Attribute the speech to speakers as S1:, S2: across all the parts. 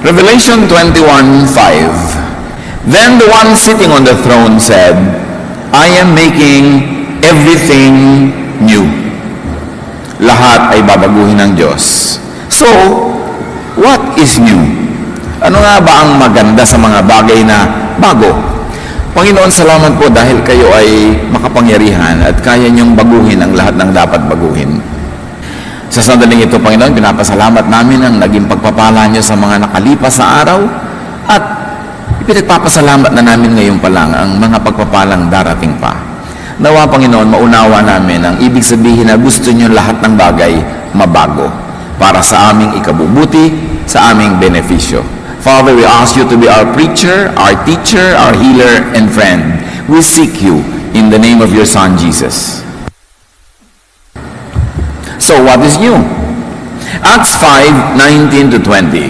S1: Revelation 21:5. Then the one sitting on the throne said, I am making everything new. Lahat ay babaguhin ng Diyos. So, what is new? Ano nga ba ang maganda sa mga bagay na bago? Panginoon, salamat po dahil kayo ay makapangyarihan at kaya niyong baguhin ang lahat ng dapat baguhin. Sa sandaling ito, Panginoon, pinapasalamat namin ang naging pagpapala niyo sa mga nakalipas na araw at ipinagpapasalamat na namin ngayon pa lang ang mga pagpapalang darating pa. Nawa, Panginoon, maunawa namin ang ibig sabihin na gusto niyo lahat ng bagay mabago para sa aming ikabubuti, sa aming benepisyo. Father, we ask you to be our preacher, our teacher, our healer, and friend. We seek you in the name of your Son, Jesus. So what is new? Acts 5:19-20.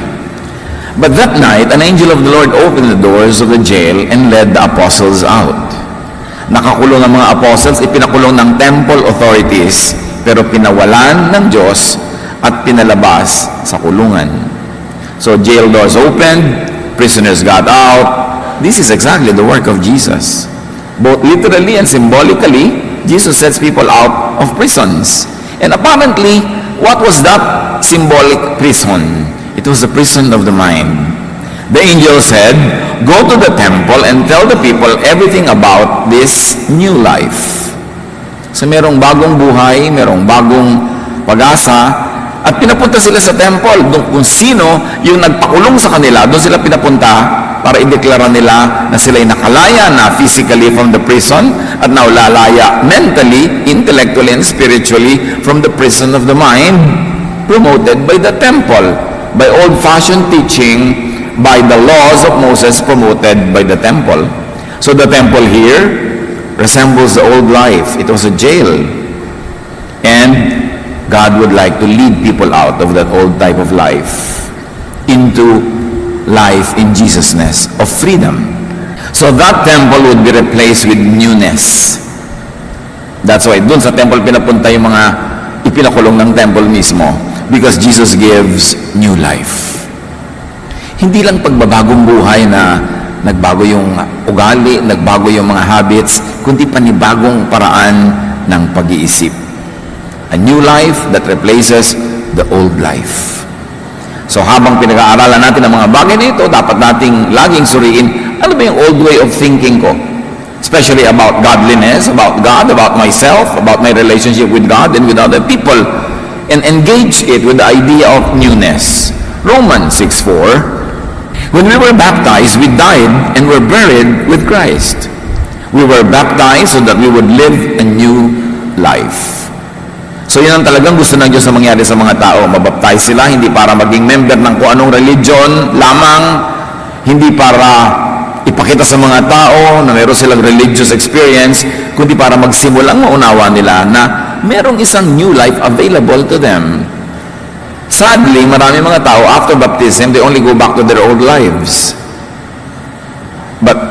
S1: But that night, an angel of the Lord opened the doors of the jail and led the apostles out. Nakakulong ang mga apostles, ipinakulong ng temple authorities, pero pinawalan ng Diyos at pinalabas sa kulungan. So jail doors opened, prisoners got out. This is exactly the work of Jesus. Both literally and symbolically, Jesus sets people out of prisons. And apparently, what was that symbolic prison? It was the prison of the mind. The angel said, go to the temple and tell the people everything about this new life. So merong bagong buhay, merong bagong pag-asa, at pinapunta sila sa temple. Doon kung sino yung nagpakulong sa kanila, doon sila pinapunta para ideklara nila na sila'y nakalaya na physically from the prison at now lalaya mentally, intellectually, and spiritually from the prison of the mind promoted by the temple, by old-fashioned teaching, by the laws of Moses promoted by the temple. So the temple here resembles the old life. It was a jail. And God would like to lead people out of that old type of life into life in Jesusness of freedom. So that temple would be replaced with newness. That's why dun sa temple pinapunta yung mga ipinakulong ng temple mismo, because Jesus gives new life. Hindi lang pagbabagong buhay na nagbago yung ugali, nagbago yung mga habits, kundi panibagong paraan ng pag-iisip. A new life that replaces the old life. So habang pinag-aaralan natin ang mga bagay na ito, dapat nating laging suriin, ano ba yung old way of thinking ko? Especially about godliness, about God, about myself, about my relationship with God and with other people. And engage it with the idea of newness. Romans 6:4. When we were baptized, we died and were buried with Christ. We were baptized so that we would live a new life. So yun ang talagang gusto ng Diyos na mangyari sa mga tao. Mabaptize sila, hindi para maging member ng kung anong religion lamang, hindi para ipakita sa mga tao na meron silang religious experience, kundi para magsimulang maunawa nila na merong isang new life available to them. Sadly, marami mga tao, after baptism, they only go back to their old lives. But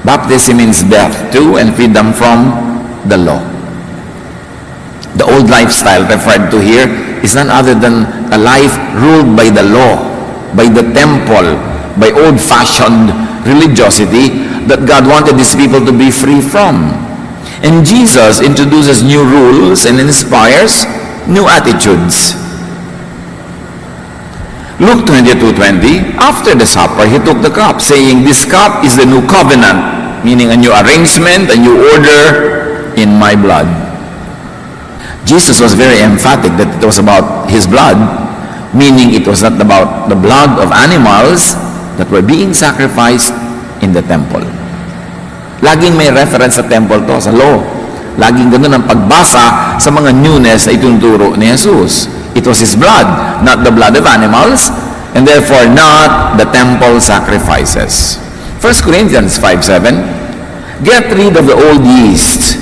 S1: baptism means death to and freedom from the law. The old lifestyle referred to here is none other than a life ruled by the law, by the temple, by old-fashioned religiosity that God wanted His people to be free from. And Jesus introduces new rules and inspires new attitudes. Luke 22:20, after the supper, He took the cup, saying, this cup is the new covenant, meaning a new arrangement, a new order in my blood. Jesus was very emphatic that it was about His blood, meaning it was not about the blood of animals that were being sacrificed in the temple. Laging may reference sa temple to, sa law. Laging ganun ang pagbasa sa mga newness na itunuturo ni Jesus. It was His blood, not the blood of animals, and therefore not the temple sacrifices. 1 Corinthians 5:7, get rid of the old yeast,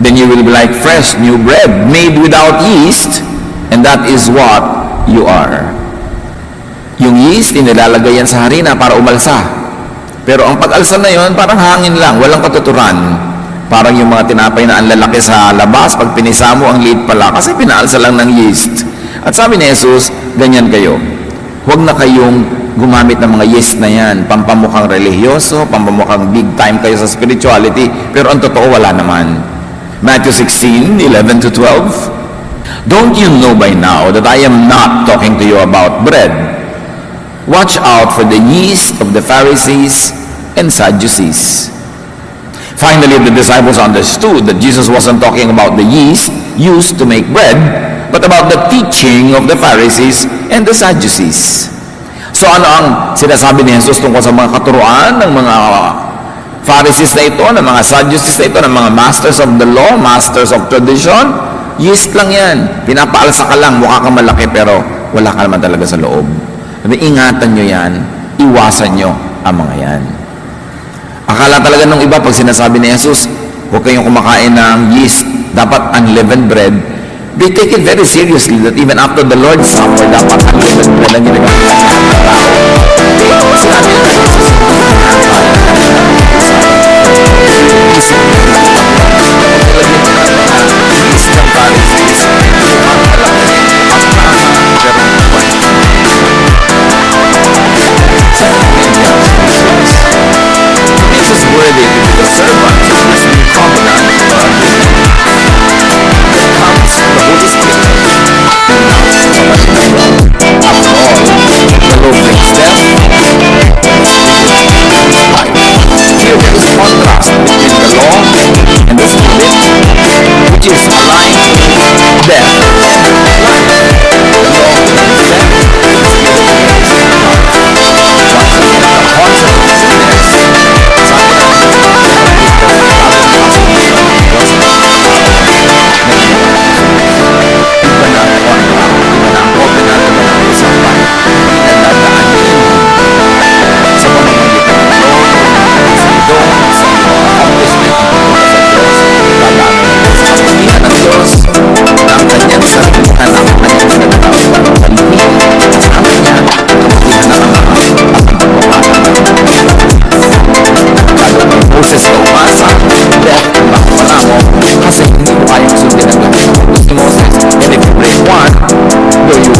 S1: then you will be like fresh new bread made without yeast, and that is what you are. Yung yeast, inilalagay yan sa harina para umalsa. Pero ang pag-alsa na yon, parang hangin lang, walang katuturan. Parang yung mga tinapay na ang lalaki sa labas, pag pinisa mo, ang liit pala, kasi pinaalsa lang ng yeast. At sabi ni Jesus, ganyan kayo. Huwag na kayong gumamit ng mga yes na yan. Pampamukhang religyoso, pampamukhang big time kayo sa spirituality, pero ang totoo wala naman. Matthew 16:11 to 12. Don't you know by now that I am not talking to you about bread? Watch out for the yeast of the Pharisees and Sadducees. Finally, the disciples understood that Jesus wasn't talking about the yeast used to make bread, but about the teaching of the Pharisees and the Sadducees. So ano ang sinasabi ni Jesus tungkol sa mga katuruan ng mga Pharisees na ito, ng mga Sadducees na ito, ng mga masters of the law, masters of tradition? Yeast lang yan. Pinapaalsa ka lang, mukha kang malaki pero wala ka naman talaga sa loob. Ingatan nyo yan, iwasan nyo ang mga yan. Akala talaga nung iba pag sinasabi ni Jesus, huwag kayong kumakain ng yeast, dapat unleavened bread. They take it very seriously that even after the Lord's Supper, dapat unleavened bread ang ginagamit ng mga tao. Sinabi ni Jesus, worthy to be the servant of this new covenant for our good. Comes the Holy Spirit. After all, the law brings death. Here there is contrast between the law and the Spirit, which is life, death. Life, the law brings death. The Spirit brings life. The hearts of sinners. Kasi hindi tayong sundin ang gawin ni Moses. And if you break one, though you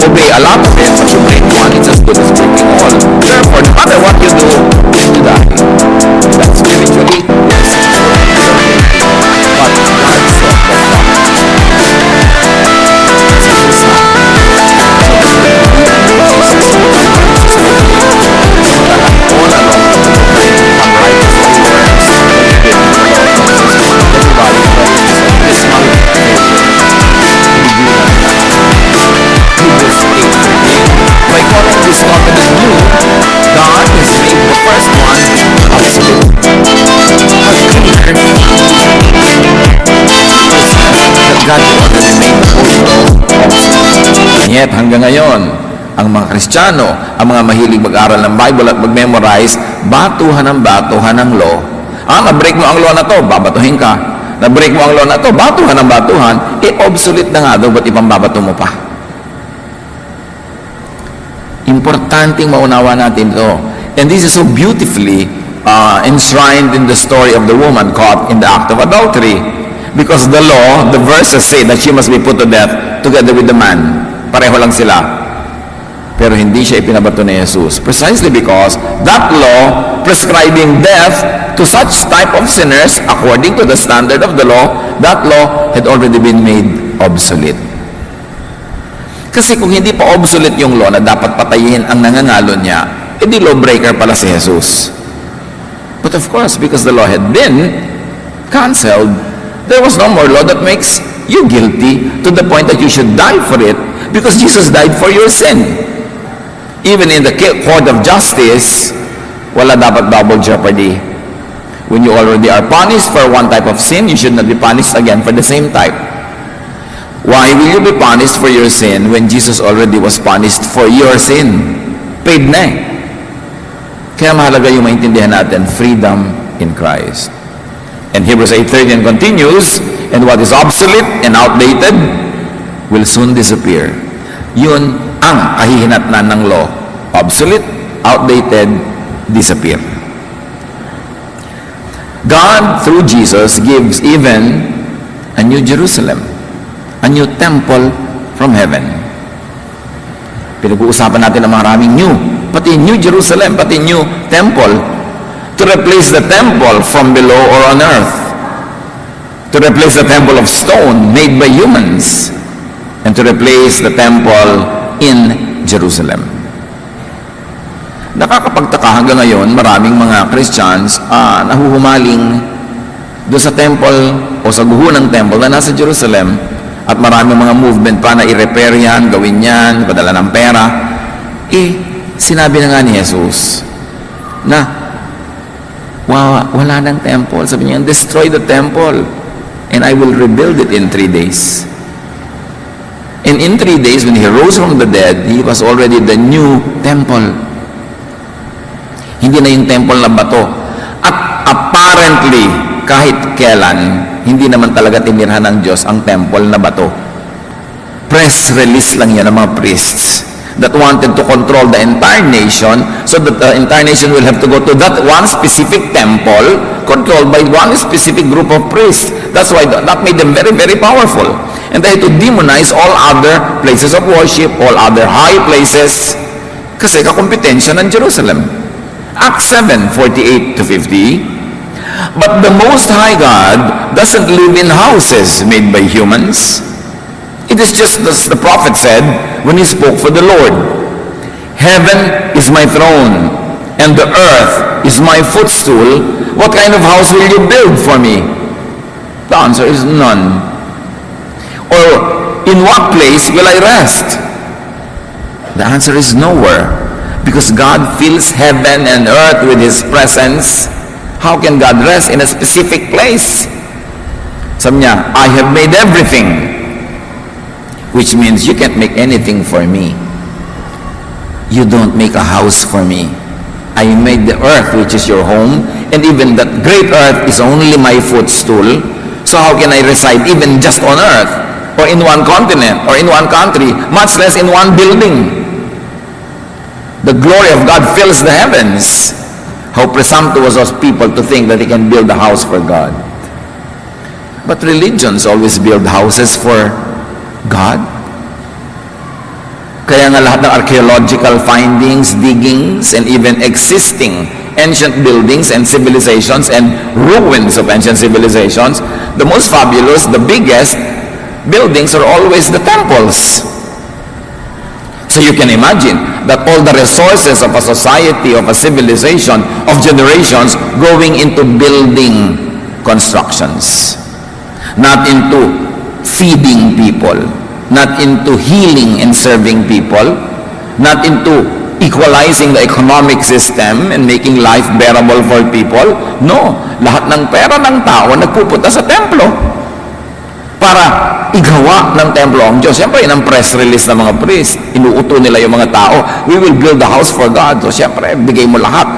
S1: obey a lot of it, but you break one, it's as good as breaking all. Therefore, no matter what you do, you die. That spiritually, yes, but God is so Yet, hanggang ngayon, ang mga Kristiyano, ang mga mahilig mag-aral ng Bible at mag-memorize, batuhan ng law. Na-break mo ang law na to, babatuhin ka. Na-break mo ang law na to, batuhan ng batuhan, obsolete na nga daw, ba't ipambabato mo pa? Importanteng maunawa natin ito. And this is so beautifully enshrined in the story of the woman caught in the act of adultery. Because the law, the verses say that she must be put to death together with the man. Pareho lang sila. Pero hindi siya ipinabato ni Jesus. Precisely because that law prescribing death to such type of sinners according to the standard of the law, that law had already been made obsolete. Kasi kung hindi pa obsolete yung law na dapat patayin ang nangangalo niya, edi lawbreaker pala si Jesus. But of course, because the law had been cancelled, there was no more law that makes you guilty to the point that you should die for it, because Jesus died for your sin. Even in the court of justice, wala dapat double jeopardy. When you already are punished for one type of sin, you should not be punished again for the same type. Why will you be punished for your sin when Jesus already was punished for your sin? Paid na eh. Kaya mahalaga yung maintindihan natin, freedom in Christ. And Hebrews 8:13 continues, and what is obsolete and outdated will soon disappear. Yun ang kahihinatnan ng law. Obsolete, outdated, disappear. God, through Jesus, gives even a new Jerusalem, a new temple from heaven. Pinag-uusapan natin ang maraming new. Pati New Jerusalem, pati New Temple. To replace the temple from below or on earth. To replace the temple of stone made by humans. And to replace the temple in Jerusalem. Nakakapagtaka hanggang ngayon, maraming mga Christians nahuhumaling doon sa temple o sa guho ng temple na nasa Jerusalem at maraming mga movement pa na i-repair yan, gawin yan, padala ng pera. Sinabi na nga ni Jesus na wala ng temple. Sabi niya, destroy the temple and I will rebuild it in 3 days. And in 3 days, when he rose from the dead, he was already the new temple. Hindi na yung temple na bato. At apparently, kahit kailan, hindi naman talaga tinirhan ng Diyos ang temple na bato. Press release lang yan ng mga priests that wanted to control the entire nation so that the entire nation will have to go to that one specific temple controlled by one specific group of priests. That's why that made them very, very powerful. And they had to demonize all other places of worship, all other high places, kasi kakompetensya ng Jerusalem. Acts 7:48 to 50. But the Most High God doesn't live in houses made by humans. It is just as the prophet said when he spoke for the Lord. Heaven is my throne, and the earth is my footstool. What kind of house will you build for me? The answer is none. Or, in what place will I rest? The answer is nowhere. Because God fills heaven and earth with His presence. How can God rest in a specific place? Sabi niya, I have made everything. Which means you can't make anything for me. You don't make a house for me. I made the earth, which is your home, and even that great earth is only my footstool. So how can I reside even just on earth? Or in one continent, or in one country, much less in one building? The glory of God fills the heavens. How presumptuous of people to think that they can build a house for God. But religions always build houses for God. Kaya nga lahat ng archaeological findings, diggings, and even existing ancient buildings and civilizations and ruins of ancient civilizations, the most fabulous, the biggest buildings are always the temples. So you can imagine that all the resources of a society, of a civilization, of generations going into building constructions. Not into feeding people. Not into healing and serving people. Not into equalizing the economic system and making life bearable for people. No. Lahat ng pera ng tao nagpupunta sa templo para igawa ng templo ang Diyos. Siyempre, yun ang press release ng mga priest. Inuuto nila yung mga tao, we will build a house for God. So, siyempre, bigay mo lahat.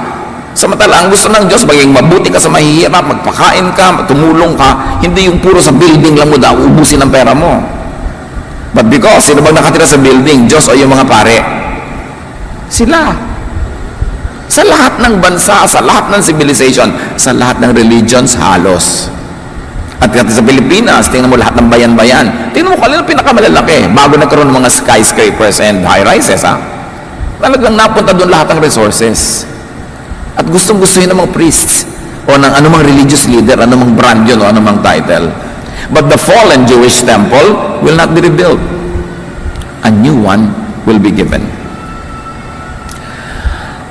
S1: Samantala, ang gusto ng Diyos, maging mabuti ka sa mahihirap, magpakain ka, tumulong ka. Hindi yung puro sa building lang mo daw, ubusin ang pera mo. But because, sino bang nakatira sa building? Diyos o yung mga pare? Sila. Sa lahat ng bansa, sa lahat ng civilization, sa lahat ng religions, halos. At sa Pilipinas, tingnan mo lahat ng bayan-bayan. Tingnan mo kailan pinakamalalaki bago nagkaroon ng mga skyscrapers and high-rises, ha? Talagang napunta doon lahat ng resources. At gustong-gusto yun ng mga priests o ng anumang religious leader, anumang brand yun o anumang title. But the fallen Jewish temple will not be rebuilt. A new one will be given.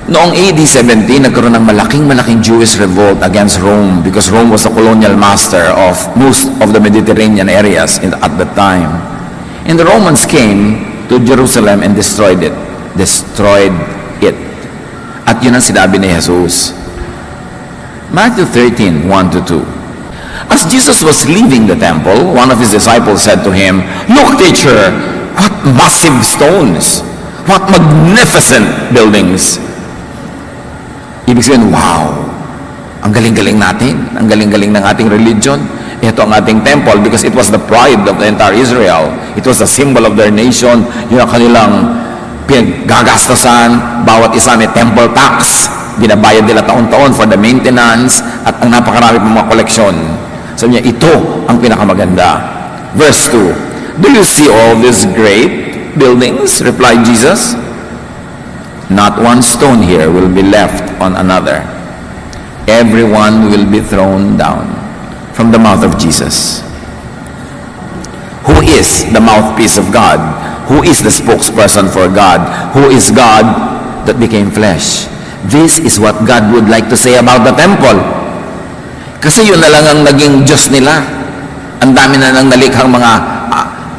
S1: Noong AD 70, nagkaroon ng malaking Jewish revolt against Rome because Rome was a colonial master of most of the Mediterranean areas at that time. And the Romans came to Jerusalem and destroyed it. Destroyed it. At yun ang sinabi ni Jesus. Matthew 13, 1-2. As Jesus was leaving the temple, one of his disciples said to him, "Look, teacher, what massive stones! What magnificent buildings!" Ibig sabihin, wow, ang galing-galing natin, ang galing-galing ng ating religion. Ito ang ating temple because it was the pride of the entire Israel. It was a symbol of their nation. Yun ang kanilang pinagagastosan. Bawat isa may temple tax. Binabayad nila taon-taon for the maintenance at ang napakarami pang mga koleksyon. Sabi niya, ito ang pinakamaganda. Verse 2, "Do you see all these great buildings?" replied Jesus. Not one stone here will be left on another. Everyone will be thrown down. From the mouth of Jesus, who is the mouthpiece of God, who is the spokesperson for God, who is God that became flesh. This is what God would like to say about the temple. Kasi yun na lang ang naging Diyos nila. Ang dami na nang nalikhang mga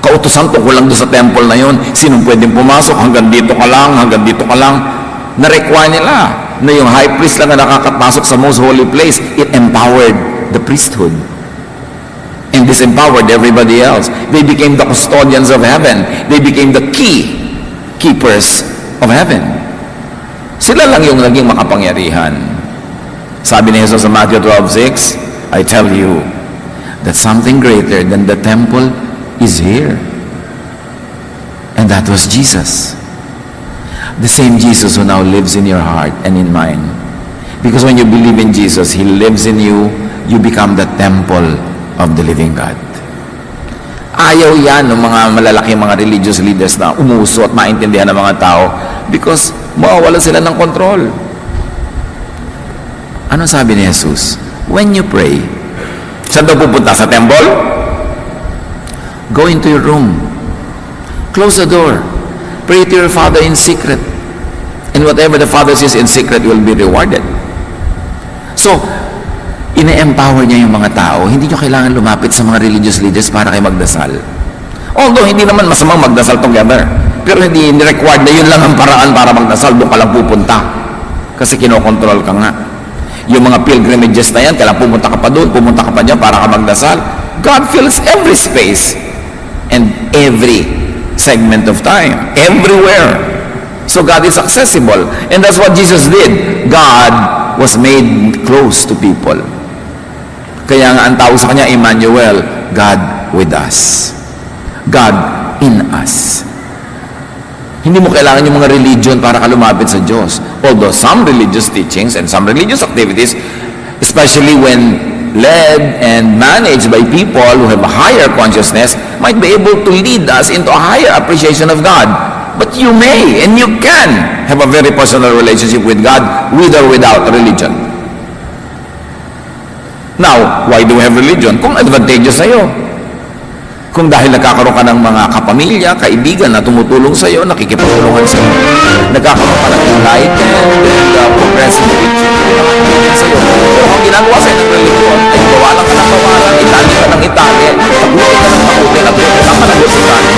S1: kautusan tungkol lang doon sa temple na yun. Sinong pwedeng pumasok? Hanggang dito ka lang, hanggang dito ka lang. Na-require nila na yung high priest lang na nakakapasok sa most holy place. It empowered the priesthood and disempowered everybody else. They became the custodians of heaven. They became the keepers of heaven. Sila lang yung naging makapangyarihan. Sabi ni Jesus sa Matthew 12:6, I tell you that something greater than the temple is here. And that was Jesus. The same Jesus who now lives in your heart and in mine. Because when you believe in Jesus, He lives in you, you become the temple of the living God. Ayaw yan ng mga malalaking mga religious leaders na umuso at maintindihan ng mga tao because mawawalan sila ng control. Ano sabi ni Jesus? When you pray, saan daw pupunta? Sa temple? Go into your room. Close the door. Pray to your Father in secret. And whatever the Father sees in secret will be rewarded. So, ine-empower niya yung mga tao. Hindi nyo kailangan lumapit sa mga religious leaders para kayo magdasal. Although, hindi naman masamang magdasal together. Pero hindi required na yun lang ang paraan para magdasal. Doon ka lang pupunta. Kasi kinokontrol ka nga. Yung mga pilgrimages na yan, kailangan pumunta ka pa doon, pumunta ka pa dyan para ka magdasal. God fills every space and every segment of time. Everywhere. So God is accessible. And that's what Jesus did. God was made close to people. Kaya nga ang tawag sa kanya, Emmanuel, God with us. God in us. Hindi mo kailangan yung mga religion para ka lumapit sa Diyos. Although some religious teachings and some religious activities, especially when led and managed by people who have a higher consciousness, might be able to lead us into a higher appreciation of God. But you may and you can have a very personal relationship with God with or without religion. Now, why do we have religion? Kung advantageous sa'yo. Kung dahil nagkakaroon ka ng mga kapamilya, kaibigan na tumutulong sa'yo, nakikipagtulungan sa'yo. Nagkakaroon ka ng enlightened and progressive teaching na nakikipagtulungan sa'yo. Pero kung ginagawa sa'yo ng religion, ay gawa lang ka ng gawalan, itali ka ng itali, tagutin ka ng tagutin, at buti ka managot sa tali.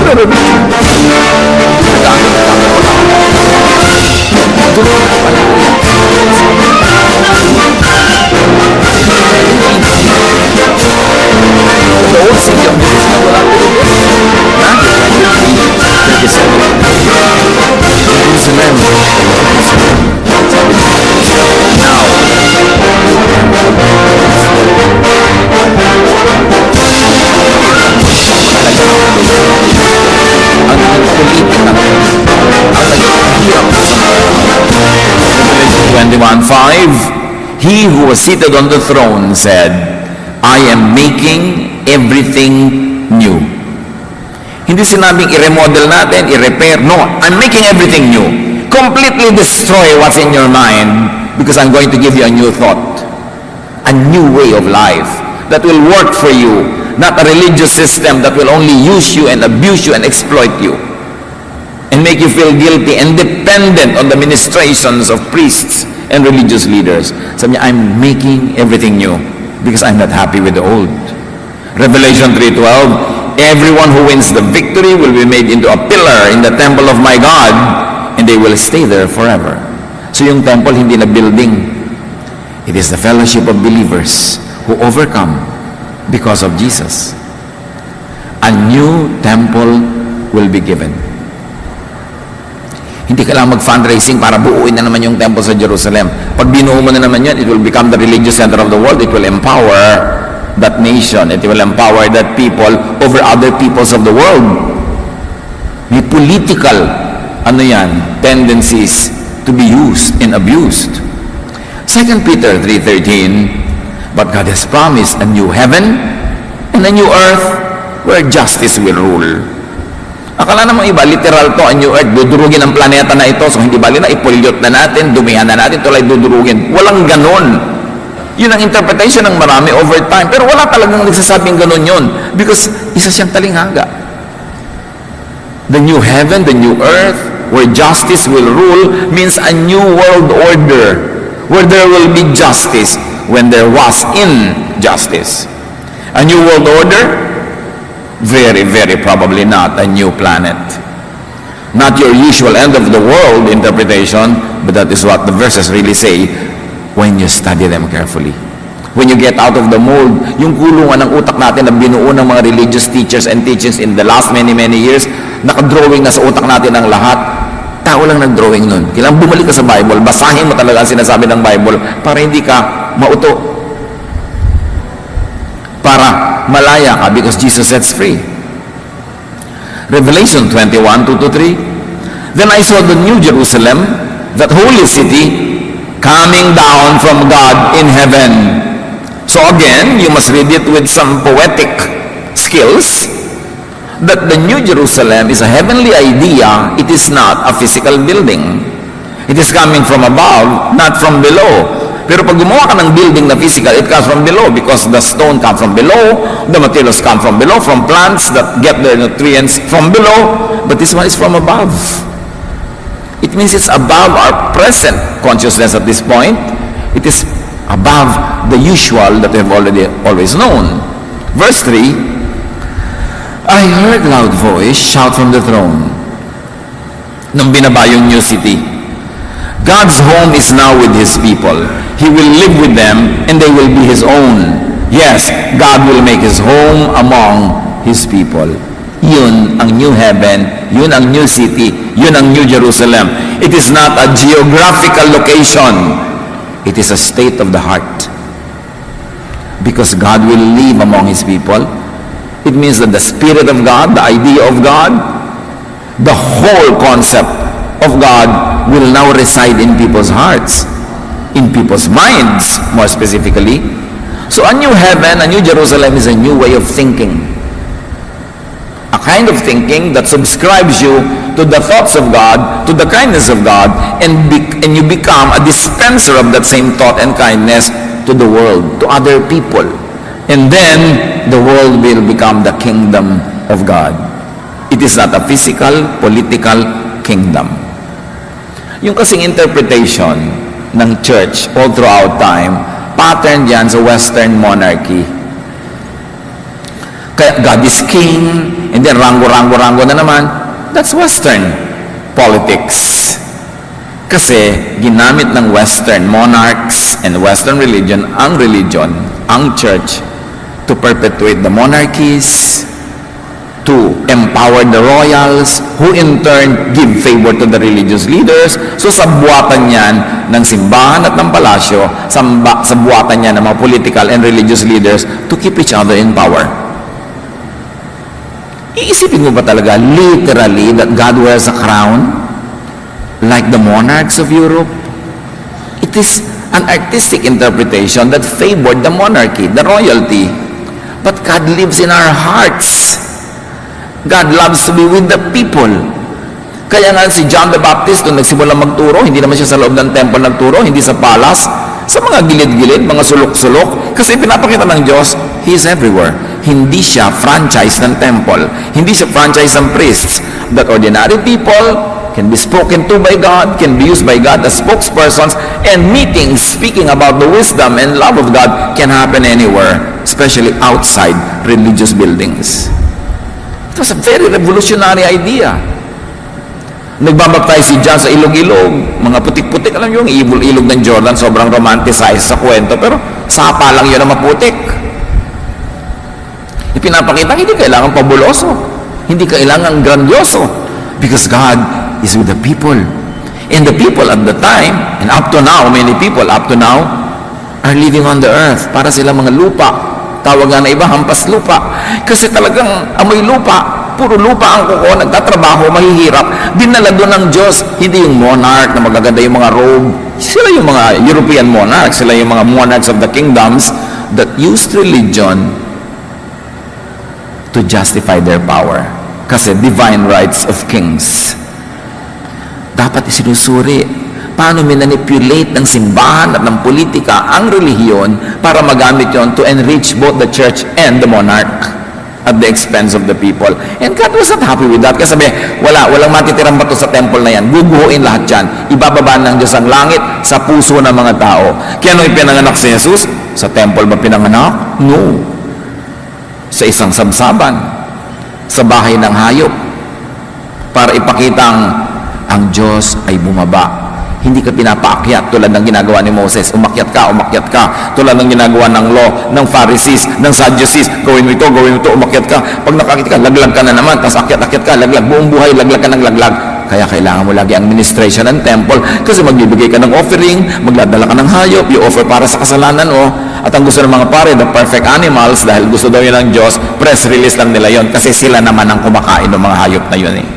S1: Religion. Nagkakaroon ka ng the old city of Jerusalem wala religion. Ha? Jerusalem. Revelation 21:5, He who was seated on the throne said, I am making everything new. Hindi sinabing i-remodel natin, i-repair. No, I'm making everything new. Completely destroy what's in your mind because I'm going to give you a new thought. A new way of life that will work for you. Not a religious system that will only use you and abuse you and exploit you. And make you feel guilty and dependent on the ministrations of priests and religious leaders. Sabi niya, I'm making everything new because I'm not happy with the old. Revelation 3:12, everyone who wins the victory will be made into a pillar in the temple of my God, and they will stay there forever. So yung temple, hindi na building. It is the fellowship of believers who overcome because of Jesus. A new temple will be given. Hindi ka lang mag-fundraising para buuin na naman yung temple sa Jerusalem. Pag binuo mo na naman yan, it will become the religious center of the world. It will empower that nation. It will empower that people over other peoples of the world. May political, tendencies to be used and abused. 2 Peter 3:13, but God has promised a new heaven and a new earth where justice will rule. Akala naman iba, literal to, a new earth, dudurugin ang planeta na ito, so hindi bali na, ipolyot na natin, dumihan na natin, tulay dudurugin. Walang ganon. Yun ang interpretation ng marami over time. Pero wala talagang nagsasabing ganon yun. Because isa siyang talinghaga. The new heaven, the new earth, where justice will rule, means a new world order, where there will be justice when there was injustice. A new world order? Very, very probably not a new planet. Not your usual end of the world interpretation, but that is what the verses really say when you study them carefully. When you get out of the mold, yung kulungan ng utak natin na binuo ng mga religious teachers and teachings in the last many, many years, nakadrawing na sa utak natin ang lahat, tao lang nag-drawing nun. Kailangan bumalik ka sa Bible, basahin mo talaga ang sinasabi ng Bible para hindi ka mauto. Para malaya ka because Jesus sets free. Revelation 21, 2-3. Then I saw the new Jerusalem, that holy city, coming down from God in heaven. So again, you must read it with some poetic skills, that the new Jerusalem is a heavenly idea. It is not a physical building. It is coming from above, not from below. Pero pag gumawa ka ng building na physical, it comes from below because the stone comes from below, the materials come from below, from plants that get their nutrients from below, but this one is from above. It means it's above our present consciousness at this point. It is above the usual that we have always known. Verse 3, I heard a loud voice shout from the throne. Nung binaba yung new city, God's home is now with His people. He will live with them and they will be His own. Yes, God will make His home among His people. Yun ang new heaven, yun ang new city, yun ang new Jerusalem. It is not a geographical location. It is a state of the heart. Because God will live among His people. It means that the Spirit of God, the idea of God, the whole concept of God will now reside in people's hearts, in people's minds, more specifically. So a new heaven, a new Jerusalem is a new way of thinking. A kind of thinking that subscribes you to the thoughts of God, to the kindness of God, and you become a dispenser of that same thought and kindness to the world, to other people. And then, the world will become the kingdom of God. It is not a physical, political kingdom. Yung kasing interpretation ng church all throughout time, pattern yan sa Western monarchy. Kaya God is king, and then rango na naman. That's Western politics. Kasi ginamit ng Western monarchs and Western religion, ang church, to perpetuate the monarchies, to empower the royals, who in turn give favor to the religious leaders. So sa buwatan yan ng simbahan at ng palasyo, sa buwatan yan ng mga political and religious leaders to keep each other in power. Iisipin mo ba talaga literally that God wears a crown like the monarchs of Europe? It is an artistic interpretation that favored the monarchy, the royalty. But God lives in our hearts. God loves to be with the people. Kaya nga si John the Baptist, nung nagsimula magturo, hindi naman siya sa loob ng temple nagturo, hindi sa palace, sa mga gilid-gilid, mga sulok-sulok. Kasi pinapakita ng Diyos, He is everywhere. Hindi siya franchise ng temple. Hindi siya franchise ng priests. That ordinary people can be spoken to by God, can be used by God as spokespersons, and meetings speaking about the wisdom and love of God can happen anywhere, especially outside religious buildings. It was a very revolutionary idea. Nagbabaptize si John sa ilog-ilog, mga putik-putik, alam niyo yung ilog ng Jordan, sobrang romanticized sa kwento, pero sapa lang yun na maputik. Ipinapakita, hindi kailangan pabuloso, hindi kailangan grandioso, because God is with the people. And the people at the time, and up to now, many people up to now, are living on the earth. Para sila mga lupa. Tawag nga na iba, hampas lupa. Kasi talagang amoy lupa. Puro lupa ang kuko, nagtatrabaho, mahihirap. Dinala doon ng Diyos. Hindi yung monarch na magaganda yung mga robe. Sila yung mga European monarchs. Sila yung mga monarchs of the kingdoms that used religion to justify their power. Kasi divine rights of kings. Dapat isinusuri. Paano manipulate ng simbahan at ng politika ang relihiyon para magamit yon to enrich both the church and the monarch at the expense of the people. And God was not happy with that. Kasi sabi, walang matitirang bato sa temple na yan. Guguhuin lahat yan. Ibababa ng Diyos ang langit sa puso ng mga tao. Kaya nung ipinanganak si Jesus, sa temple ba pinanganak? No. Sa isang sabsaban. Sa bahay ng hayop. Para ipakitang ang Diyos ay bumaba. Hindi ka pinapaakyat tulad ng ginagawa ni Moses. Umakyat ka. Tulad ng ginagawa ng law, ng Pharisees, ng Sadducees. Gawin mo ito, umakyat ka. Pag nakakita ka, laglag ka na naman. Tapos akyat ka, laglag. Buong buhay, laglag ka ng laglag. Kaya kailangan mo lagi ang administration ng temple. Kasi magbibigay ka ng offering, magdadala ka ng hayop, i-offer para sa kasalanan mo. At ang gusto ng mga pare, the perfect animals, dahil gusto daw yun ng Diyos, press release lang nila yon. Kasi sila naman ang kumakain ng mga hayop na yun eh.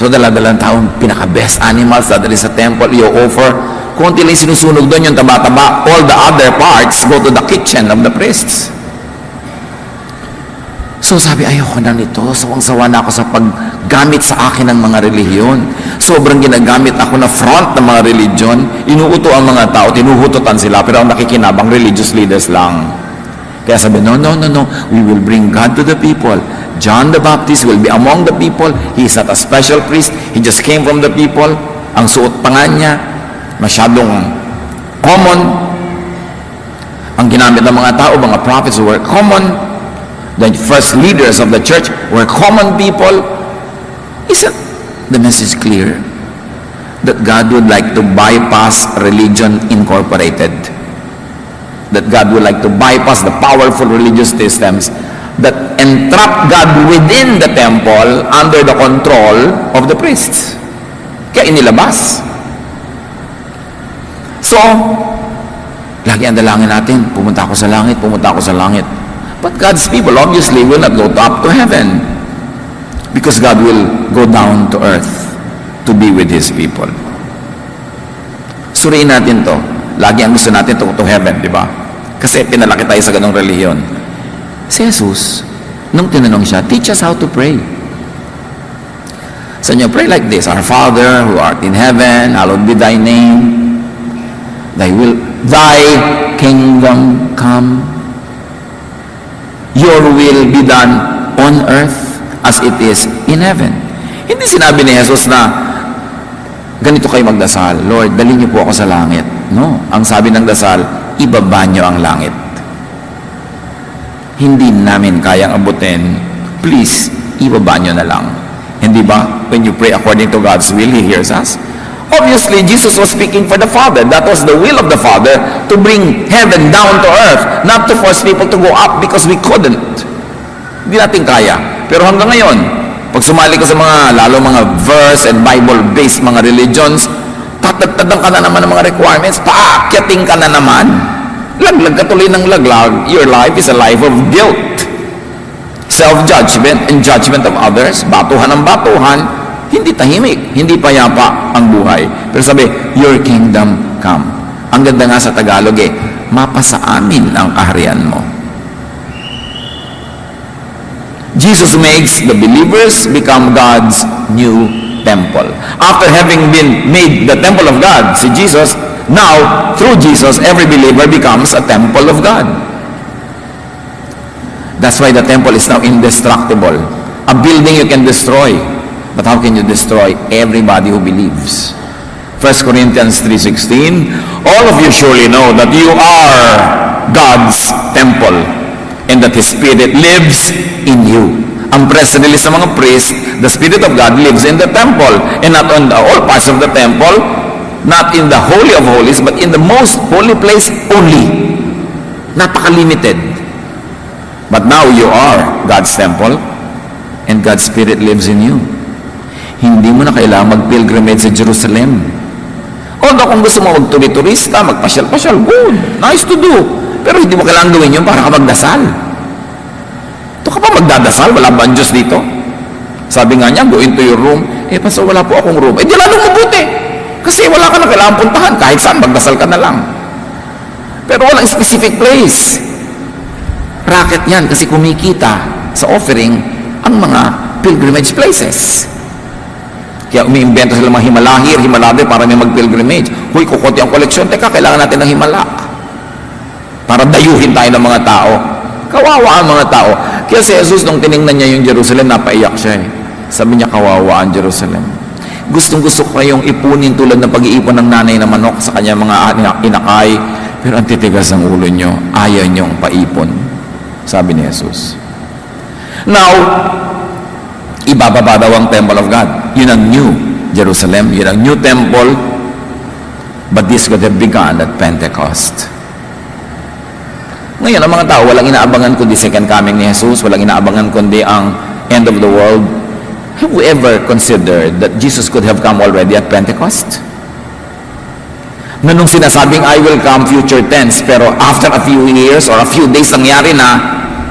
S1: So, dala-dalang taong pinaka-best animals na dali sa temple, i-offer. Kunti lang sinusunog doon yung taba-taba. All the other parts go to the kitchen of the priests. So, sabi, ayoko na nito. Sawang-sawa na ako sa paggamit sa akin ng mga relihiyon. Sobrang ginagamit ako na front ng mga religion. Inuuto ang mga tao, tinuhutotan sila, pero ang nakikinabang religious leaders lang. Kaya sabi, no. We will bring God to the people. John the Baptist will be among the people. He is not a special priest. He just came from the people. Ang suot pa nga niya, masyadong common. Ang ginamit ng mga tao, mga prophets were common. The first leaders of the church were common people. Isn't the message clear? That God would like to bypass religion incorporated. That God would like to bypass the powerful religious systems that entrap God within the temple under the control of the priests. Kaya inilabas. So, lagi ang dalangin natin, pumunta ako sa langit. But God's people obviously will not go up to heaven because God will go down to earth to be with His people. Suriin natin to. Lagi ang gusto natin to heaven, di ba? Kasi pinalaki tayo sa ganong relihiyon. Si Jesus, nung tinanong siya, teach us how to pray. So you pray like this, Our Father who art in heaven, hallowed be thy name. Thy kingdom come. Your will be done on earth as it is in heaven. Hindi sinabi ni Jesus na ganito kayo magdasal, Lord, dalhin niyo po ako sa langit. No, ang sabi ng dasal, ibaba niyo ang langit. Hindi namin kayang abutin, please, ibaba nyo na lang. Hindi ba? When you pray according to God's will, He hears us. Obviously, Jesus was speaking for the Father. That was the will of the Father to bring heaven down to earth, not to force people to go up because we couldn't. Hindi natin kaya. Pero hanggang ngayon, pag sumali ka sa mga verse and Bible-based mga religions, tatagtagan ka na naman ng mga requirements, paakyating ka na naman. Laglag ka tuloy ng laglag. Your life is a life of guilt. Self-judgment and judgment of others. Batuhan ng batuhan. Hindi tahimik. Hindi payapa ang buhay. Pero sabi, your kingdom come. Ang ganda nga sa Tagalog mapasa amin ang kaharian mo. Jesus makes the believers become God's new temple. After having been made the temple of God, si Jesus, now, through Jesus, every believer becomes a temple of God. That's why the temple is now indestructible. A building you can destroy. But how can you destroy everybody who believes? 1 Corinthians 3:16, all of you surely know that you are God's temple and that His Spirit lives in you. Ang press release sa mga priests, the Spirit of God lives in the temple and not on all parts of the temple, not in the Holy of Holies, but in the most holy place only. Napaka-limited. But now you are God's temple and God's Spirit lives in you. Hindi mo na kailangan mag-pilgrimage sa Jerusalem. Although kung gusto mo mag-turista, magpasyal-pasyal, good, nice to do. Pero hindi mo kailangan gawin yun para ka magdasal. Ito ka pa magdadasal, wala ba ang Diyos dito? Sabi nga niya, go into your room. Pastor, wala po akong room. Di lalong mabuti. Kasi wala ka na kailangan puntahan. Kahit saan, magdasal ka na lang. Pero walang specific place. Racket yan kasi kumikita. sa offering ang mga pilgrimage places. Kaya umiimbento sila mga himalahir para may mag-pilgrimage. Huy, kukunti ang koleksyon. Teka, kailangan natin ng himala. Para dayuhin tayo ng mga tao. Kawawa ang mga tao. Kaya si Jesus, nung tiningnan niya yung Jerusalem, napaiyak siya eh. Sabi niya, kawawa ang Jerusalem. Gustong-gusto ko kayong ipunin tulad ng pag-iipon ng nanay na manok sa kanya mga inakay. Pero ang titigas ng ulo nyo, ayaw nyong paipon. Sabi ni Jesus. Now, ibababa daw ang temple of God. Yun ang new Jerusalem. Yun ang new temple. But this could have begun at Pentecost. Ngayon, ang mga tao, walang inaabangan kundi second coming ni Jesus. Walang inaabangan kundi ang end of the world. Have we ever considered that Jesus could have come already at Pentecost? Na nung sinasabing, I will come future tense, pero after a few years or a few days, nangyari na,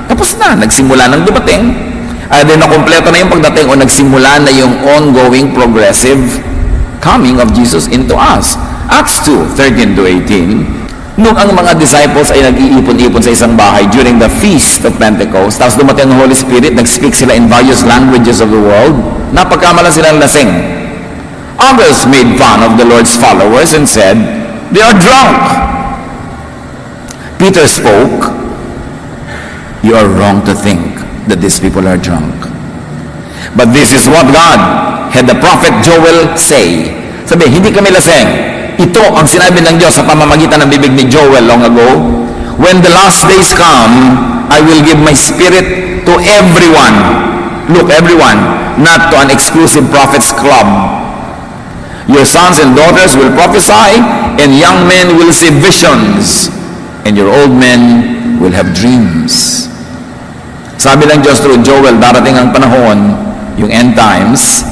S1: tapos na, nagsimula ng dumating. Ay din na kompleto na yung pagdating o nagsimula na yung ongoing progressive coming of Jesus into us. Acts 2:13 to 18. Nung ang mga disciples ay nag-iipon-ipon sa isang bahay during the Feast of Pentecost, tapos dumating ang Holy Spirit, nag-speak sila in various languages of the world, napagkamalan silang lasing. Others made fun of the Lord's followers and said, they are drunk. Peter spoke, you are wrong to think that these people are drunk. But this is what God had the prophet Joel say. Sabi, hindi kami lasing. Ito ang sinabi ng Diyos sa pamamagitan ng bibig ni Joel long ago. When the last days come, I will give my spirit to everyone. Look, everyone, not to an exclusive prophets club. Your sons and daughters will prophesy, and young men will see visions, and your old men will have dreams. Sabi ng Diyos through Joel, darating ang panahon, yung end times,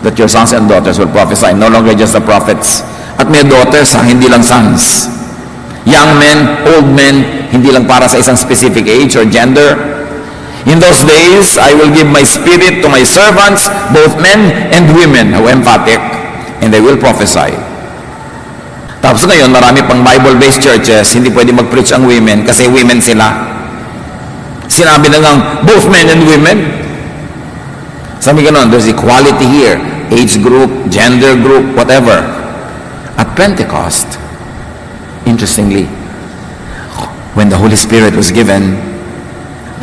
S1: that your sons and daughters will prophesy, no longer just the prophets. At may daughters, hindi lang sons. Young men, old men, hindi lang para sa isang specific age or gender. In those days, I will give my spirit to my servants, both men and women, how emphatic, and they will prophesy. Tapos ngayon, marami pang Bible-based churches, hindi pwede mag-preach ang women kasi women sila. Sinabi na lang, both men and women. Sabi ganon, there's equality here. Age group, gender group, whatever. At Pentecost, interestingly, when the Holy Spirit was given,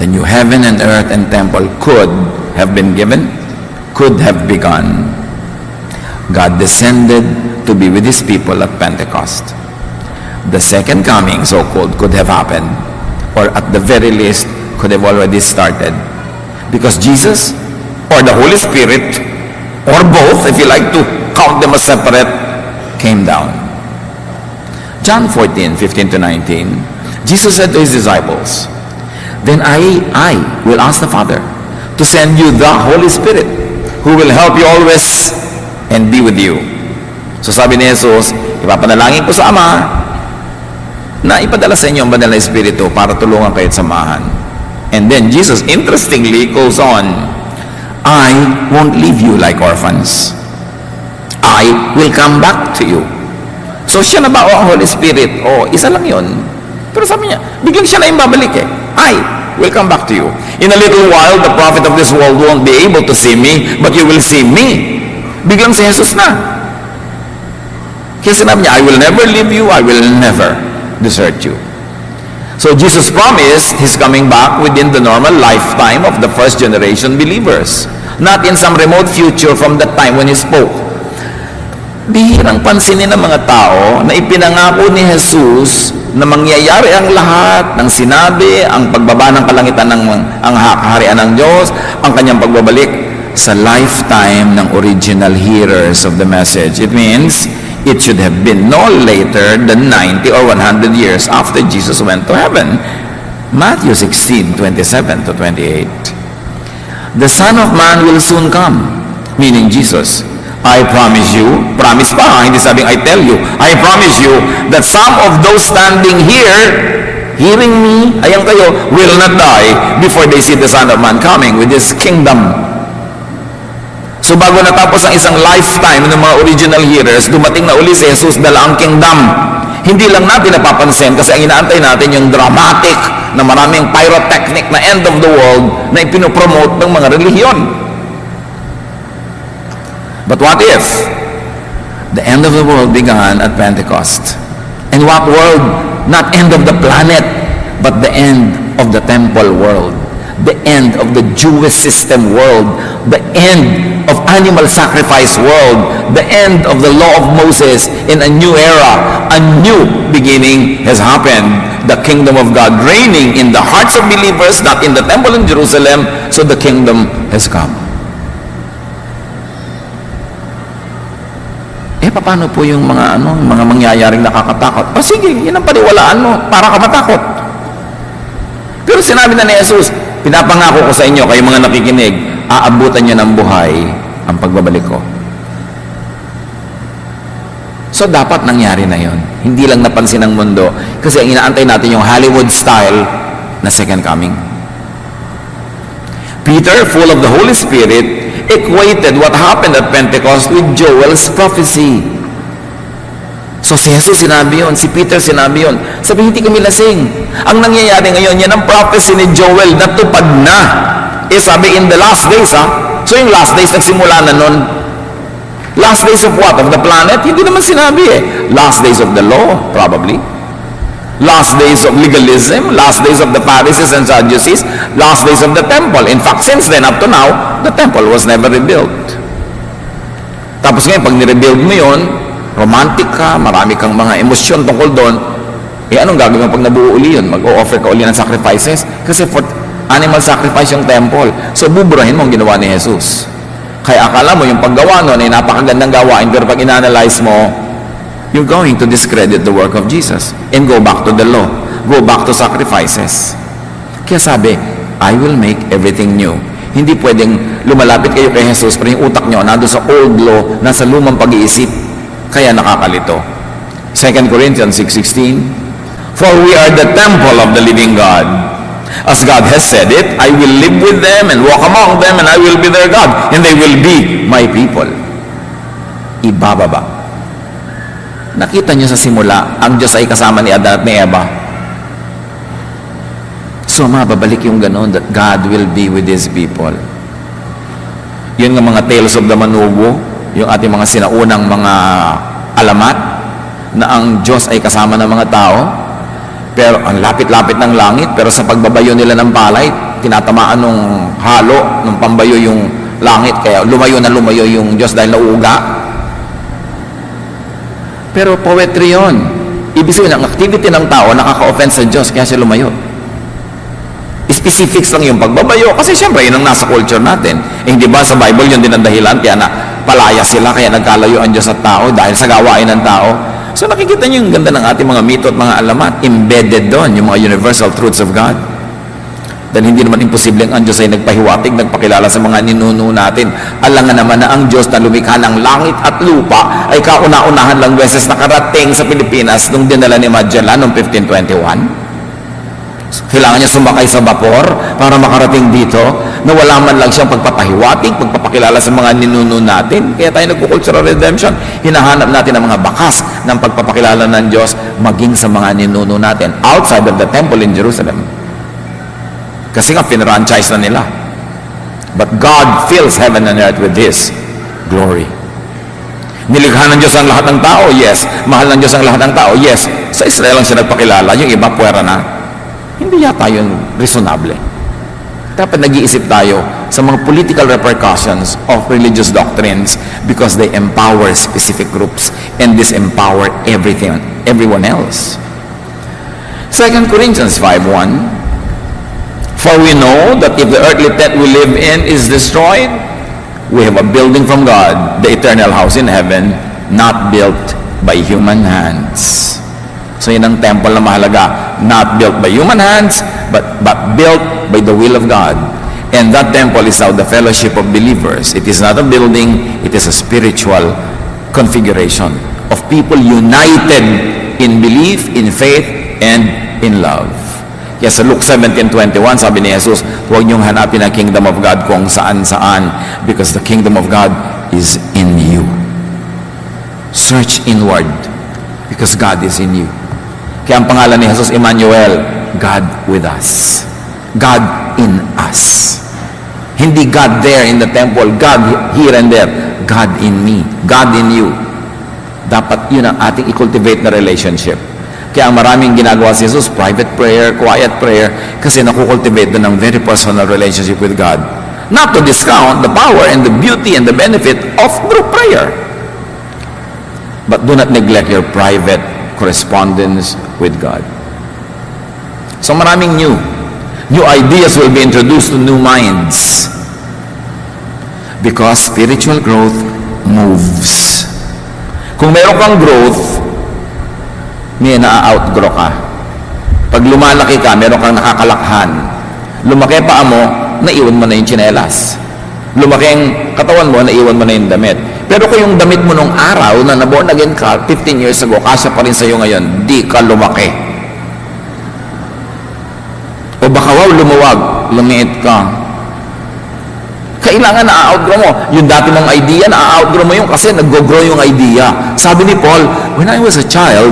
S1: the new heaven and earth and temple could have been given, could have begun. God descended to be with His people at Pentecost. The second coming, so-called, could have happened, or at the very least, could have already started. Because Jesus, or the Holy Spirit, or both, if you like to count them as separate, came down. John 14:15 to 19, Jesus said to His disciples, then I will ask the Father to send you the Holy Spirit, who will help you always and be with you. So sabi ni Jesus, ipapanalangin ko sa Ama na ipadala sa inyo ang banal na Espiritu para tulungan kayo at samahan. And then Jesus interestingly goes on, I won't leave you like orphans. I will come back to you. So siya na ba o ang Holy Spirit? O, isa lang yun. Pero sabi niya, biglang siya na yung babalik eh. I will come back to you. In a little while, the prophet of this world won't be able to see me, but you will see me. Biglang si Jesus na. Kaya sinabi niya, I will never leave you, I will never desert you. So Jesus promised He's coming back within the normal lifetime of the first generation believers. Not in some remote future from that time when He spoke. Bihirang pansinin ng mga tao na ipinangako ni Jesus na mangyayari ang lahat ng sinabi, ang pagbaba ng kalangitan ng ang kaharian ng Diyos, ang kanyang pagbabalik sa lifetime ng original hearers of the message. It means it should have been no later than 90 or 100 years after Jesus went to heaven. Matthew 16:27 to 28. The Son of Man will soon come, meaning Jesus. I promise you, promise pa, hindi sabing I tell you, I promise you that some of those standing here, hearing me, ayan kayo, will not die before they see the Son of Man coming with His kingdom. So bago natapos ang isang lifetime ng mga original hearers, dumating na uli si Jesus dala ang kingdom. Hindi lang natin napapansin kasi ang inaantay natin yung dramatic na maraming pyrotechnic na end of the world na ipinopromote ng mga relihiyon. But what if the end of the world began at Pentecost? And what world? Not end of the planet, but the end of the temple world. The end of the Jewish system world, the end of animal sacrifice world, the end of the law of Moses in a new era. A new beginning has happened. The kingdom of God reigning in the hearts of believers, not in the temple in Jerusalem, so the kingdom has come. Paano po yung mga mangyayaring nakakatakot? Sige, yun ang paniwalaan mo para ka matakot. Pero sinabi na ni Jesus, pinapangako ko sa inyo, kayo mga nakikinig, aabutan niyo ng buhay ang pagbabalik ko. So dapat nangyari na yon. Hindi lang napansin ng mundo kasi ang inaantay natin yung Hollywood style na second coming. Peter, full of the Holy Spirit, equated what happened at Pentecost with Joel's prophecy. So si Jesus sinabi yun, si Peter sinabi yun. Sabi, hindi kami lasing. Ang nangyayari ngayon, yan ang prophecy ni Joel na tupad na. Sabi, in the last days, So yung last days, nagsimula na nun. Last days of what? Of the planet? Hindi naman sinabi Last days of the law, probably. Last days of legalism, last days of the Pharisees and Sadducees, last days of the temple. In fact, since then up to now, the temple was never rebuilt. Tapos ngayon, pag nirebuild mo yun, romantic ka, marami kang mga emosyon tungkol doon, anong gagawin mo pag nabuo uli yun? Mag-o-offer ka uli ng sacrifices? Kasi for animal sacrifice yung temple. So, buburahin mo ang ginawa ni Jesus. Kaya akala mo, yung paggawa nun ay napakagandang gawain, pero pag in-analyze mo, you're going to discredit the work of Jesus and go back to the law, go back to sacrifices. Kaya sabi, I will make everything new. Hindi pwedeng lumalapit kayo kay Jesus pero yung utak nyo nando sa old law, nasa lumang pag-iisip, kaya nakakalito. 2 Corinthians 6:16, for we are the temple of the living God. As God has said it, I will live with them and walk among them and I will be their God and they will be my people. Ibababa. Nakita niyo sa simula, ang Diyos ay kasama ni Adan at ni Eva. So, mababalik yung ganoon that God will be with His people. Yun nga mga tales of the manubo, yung ating mga sinaunang mga alamat, na ang Diyos ay kasama ng mga tao, pero ang lapit-lapit ng langit, pero sa pagbabayo nila ng palay, tinatamaan ng halo, ng pambayo yung langit, kaya lumayo na lumayo yung Diyos dahil nauuga. Pero poetry yun. Ibig sabihin, ang activity ng tao nakaka-offense sa Diyos, kaya siya lumayo. Specifics lang yung pagbabayo, kasi syempre yun ang nasa culture natin. Hindi ba sa Bible yun din ang dahilan, kaya na palaya sila, kaya nagkalayo ang Diyos at tao dahil sa gawain ng tao. So nakikita niyo yung ganda ng ating mga mito at mga alamat, embedded doon, yung mga universal truths of God. Dahil hindi naman imposible ang Diyos ay nagpahiwatig, nagpakilala sa mga ninuno natin. Alangan naman na ang Diyos na lumikha ng langit at lupa ay kauna-unahan lang beses nakarating sa Pilipinas nung dinala ni Magellan noong 1521. Kailangan niya sumakay sa vapor para makarating dito na wala man lang siyang pagpapahiwatig, pagpapakilala sa mga ninuno natin. Kaya tayo nagpo-cultural redemption. Hinahanap natin ang mga bakas ng pagpapakilala ng Diyos maging sa mga ninuno natin outside of the temple in Jerusalem. Kasi nga, pinranchise na nila. But God fills heaven and earth with His glory. Nilikha ng Diyos ang lahat ng tao? Yes. Mahal ng Diyos ang lahat ng tao? Yes. Sa Israel lang siya nagpakilala. Yung iba, puwera na. Hindi yata yun reasonable. Dapat nag-iisip tayo sa mga political repercussions of religious doctrines because they empower specific groups and disempower everyone else. 2 Corinthians 5:1, for we know that if the earthly tent we live in is destroyed, we have a building from God, the eternal house in heaven, not built by human hands. So yun ang temple na mahalaga. Not built by human hands, but built by the will of God. And that temple is now the fellowship of believers. It is not a building, it is a spiritual configuration of people united in belief, in faith, and in love. Yes, sa Luke 17:21, sabi ni Jesus, huwag niyong hanapin ang kingdom of God kung saan-saan because the kingdom of God is in you. Search inward. Because God is in you. Kaya ang pangalan ni Jesus, Emmanuel, God with us. God in us. Hindi God there in the temple, God here and there. God in me, God in you. Dapat yun ang ating i-cultivate na relationship. Kaya ang maraming ginagawa si Jesus, private prayer, quiet prayer, kasi nakukultivate doon ng very personal relationship with God. Not to discount the power and the beauty and the benefit of group prayer. But do not neglect your private correspondence with God. So maraming new ideas will be introduced to new minds. Because spiritual growth moves. Kung meron kang growth, may na-outgrow ka. Pag lumalaki ka, meron kang nakakalakhan. Lumaki pa mo, naiwan mo na yung tsinelas. Lumaki ang katawan mo, naiwan mo na yung damit. Pero kung yung damit mo nung araw na naborn again ka, 15 years ago, kasya pa rin sa'yo ngayon, di ka lumaki. O baka lumuwag, lumiit ka. Kailangan na-outgrow mo. Yung dati mong idea, na-outgrow mo yun kasi nag-grow yung idea. Sabi ni Paul, when I was a child,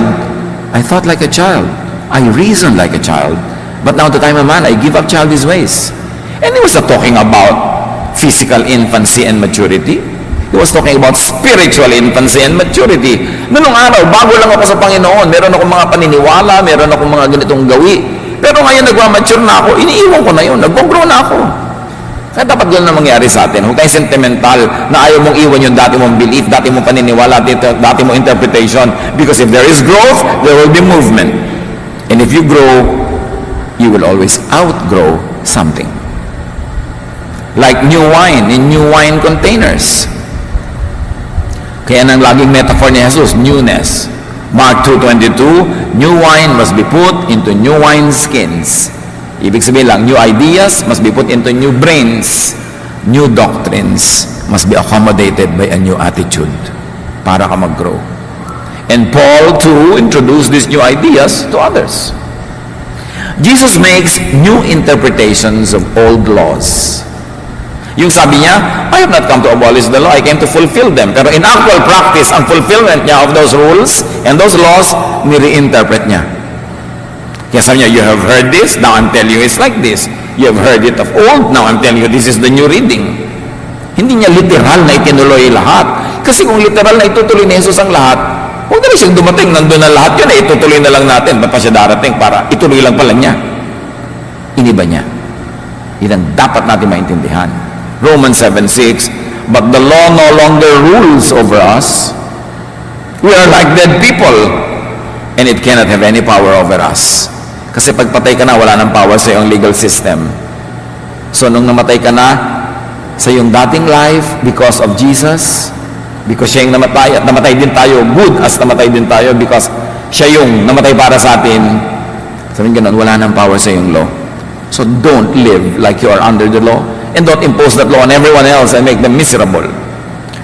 S1: I thought like a child. I reasoned like a child. But now that I'm a man, I give up childish ways. And he was not talking about physical infancy and maturity. He was talking about spiritual infancy and maturity. Noong araw, bago lang ako sa Panginoon, meron akong mga paniniwala, meron akong mga ganitong gawi. Pero ngayon nagmamature na ako, iniiwan ko na yun, nag-grow na ako. Kaya dapat ganoon na mangyari sa atin. Huwag tayong sentimental na ayaw mong iwan yung dati mong belief, dati mong paniniwala, dati mong interpretation. Because if there is growth, there will be movement. And if you grow, you will always outgrow something. Like new wine in new wine containers. Kaya nang laging metaphor ni Jesus, newness. Mark 2:22, new wine must be put into new wine skins. Ibig sabihin lang, new ideas must be put into new brains. New doctrines must be accommodated by a new attitude para ka mag-grow. And Paul too introduced these new ideas to others. Jesus makes new interpretations of old laws. Yung sabi niya, I have not come to abolish the law, I came to fulfill them. Pero in actual practice, ang fulfillment niya of those rules and those laws, ni-reinterpret niya. Kaya sabi niya, you have heard this, now I'm telling you it's like this. You have heard it of old, now I'm telling you this is the new reading. Hindi niya literal na itinuloy lahat. Kasi kung literal na itutuloy ni Jesus ang lahat, huwag na siyang dumating, nandun na lahat yun, itutuloy na lang natin. Ba't pa siya darating para ituloy lang pala niya? Iniba niya. Yan ang dapat natin maintindihan. Romans 7:6, but the law no longer rules over us. We are like dead people, and it cannot have any power over us. Kasi pag patay ka na, wala nang power sa iyong legal system. So nung namatay ka na sa iyong dating life because of Jesus, because siya yung namatay at namatay din tayo, good as namatay din tayo because siya yung namatay para sa atin, sabihin ganun, wala nang power sa iyong law. So don't live like you are under the law and don't impose that law on everyone else and make them miserable.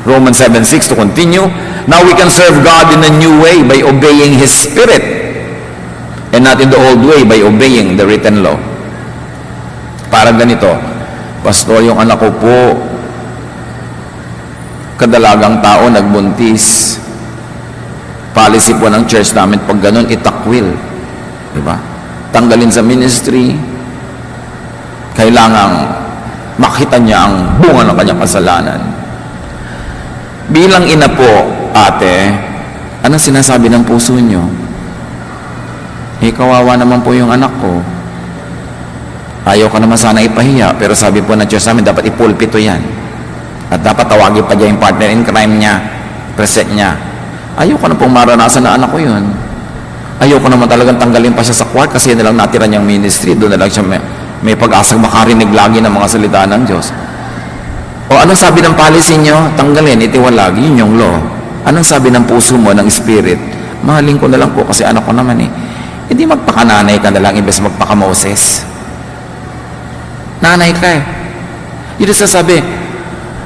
S1: Romans 7:6 to continue. Now we can serve God in a new way by obeying His Spirit and not in the old way by obeying the written law. Parang ganito, Pastor, yung anak ko po, kadalagang tao, nagbuntis. Policy po ng church namin, pag ganun, itakwil. Diba? Tanggalin sa ministry, kailangang makita niya ang bunga ng kanyang kasalanan. Bilang ina po, ate, anong sinasabi ng puso niyo? Kawawa naman po yung anak ko. Ayaw ko naman sana ipahiya, pero sabi po ng church namin, dapat ipulpito yan. At dapat tawagin pa niya yung partner in crime niya, present niya. Ayaw ko na pong maranasan na anak ko yun. Ayaw ko naman talagang tanggalin pa siya sa court kasi yun na lang natira niyang ministry. Doon na lang siya may pag-asang makarinig lagi ng mga salita ng Diyos. O anong sabi ng policy niyo? Tanggalin, itiwalag. Yun yung law. Anong sabi ng puso mo, ng spirit? Mahalin ko na lang po kasi anak ko naman eh. Hindi magpakananay ka na lang imbes magpakamoses. Nanay ka eh. Yun ang sasabi,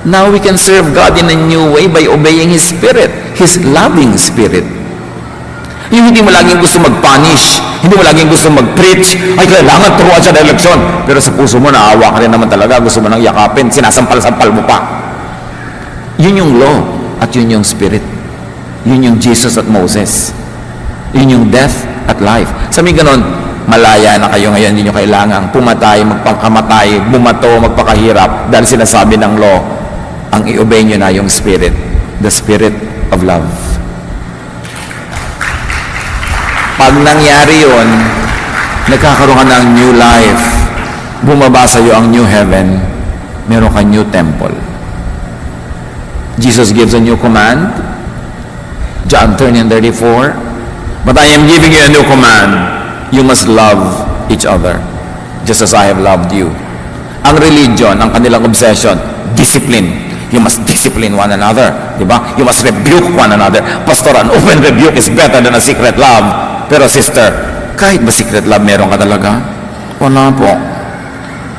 S1: now we can serve God in a new way by obeying His Spirit, His loving Spirit. Yung hindi mo laging gusto mag-punish, hindi mo laging gusto mag-preach, ay kailangan turuan sa eleksyon. Pero sa puso mo, naawa ka rin naman talaga, gusto mo nang yakapin, sinasampal-sampal mo pa. Yun yung law at yun yung Spirit. Yun yung Jesus at Moses. Yun yung death at life. Sabi ganon, malaya na kayo ngayon, hindi nyo kailangang pumatay, magpakamatay, bumato, magpakahirap dahil sinasabi ng law, ang i-obey nyo na yung spirit, the spirit of love. Pag nangyari yun, nagkakaroon ka ng new life, bumaba sa iyo ang new heaven, meron ka new temple. Jesus gives a new command, John 13:34, but I am giving you a new command, you must love each other, just as I have loved you. Ang religion, ang kanilang obsession, discipline. You must discipline one another, di ba? You must rebuke one another. Pastor, an open rebuke is better than a secret love. Pero sister, kahit ba secret love meron ka talaga? Wala po.